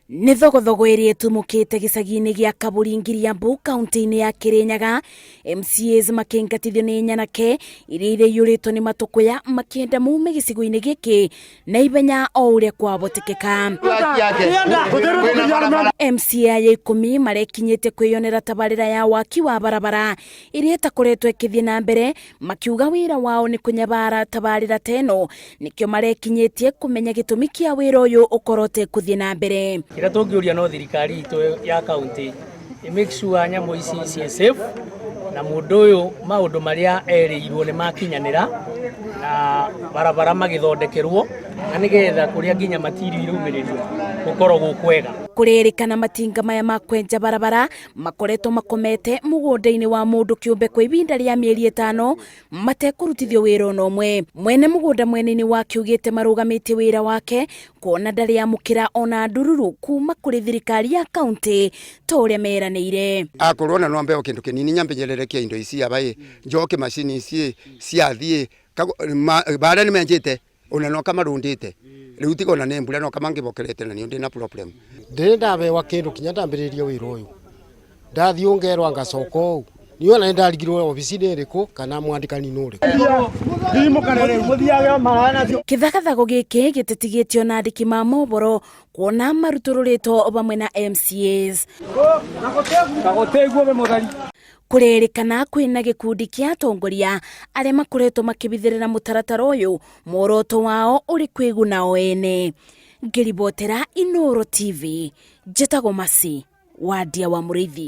Nĩ thogothogo ĩrĩa ĩtumũkĩte gĩcagi-inĩ gĩa Kirinyaga kaunti-inĩ ya Kirinyaga, MCAs makiingatithio nĩ nyanake iria iraiyũrĩtwo nĩ matũkũya makĩenda mume gĩcigo-inĩ gĩkĩ na ihenya o ũrĩa kwahotekeka. MCA ya 10 marekinyĩte kwĩyonera tabarĩra ya waki wa barabara iria ĩtakoretwo ĩkĩthiĩ na mbere, makiuga wĩra wao nĩ kũnyabara tabarĩra teno, nĩkĩo marekinyĩtie kũmenya gĩtũmi kĩa wĩra ũyũ ũkorwo ũtekũthiĩ na mbere. Kĩrĩa tũngĩũria no thirikari itũ ya kaunti make sure nyamũ ici ciĩ safe na mũndũ ũyũ maũndũ marĩa erĩirwo nĩ makinyanĩra na barabara magĩthondekerwo na nĩgetha kũrĩa nginya matirio irumĩrĩrio gũkorwo gũkwega. Kũrerĩkana matinga maya ma kwenja barabara makoretwo makomete mũgũnda-inĩ wa mũndũ kĩũmbe kwa ihinda rĩa mĩeri 5 matekũrutithio wĩra ona ũmwe. Mwene mũgũnda mwena-inĩ wake augĩte marũgamĩtie wĩra wake kuona ndarĩ amũkĩra ona ndururu kuma kũrĩ thirikari ya kaunti ta ũrĩa meranĩire. Akorwo na nombe kĩndũ kĩnini nyambĩnyerere kĩa indo ici abaye njoke macini ici ciathiĩ baada nĩ menjete ona no kamarundite riu tiga ona nembura no kamangibokerete na ni ndi na problem ndabe wa kindu kinya ndambiririe wira uyu ndathi ongerwa ngacoka u ni ona ndarigirwo obici-inĩ ĩrĩkũ kana mwandĩkani nũrĩ kĩthagathago gĩkĩ gĩtĩtigĩtio na andĩki ma mohoro kuona marutũrũrĩtwo bamwe na MCAs. Kũrerĩkana kwĩna gĩkundi kĩa atongoria arĩa makoretwo makĩbithĩrĩra mũtaratara ũyũ, muoroto wao ũrĩ kwĩguna o ene. Ngĩribotera Inooro TV, njĩtagwo Masi Wadia wa Mũrĩithi.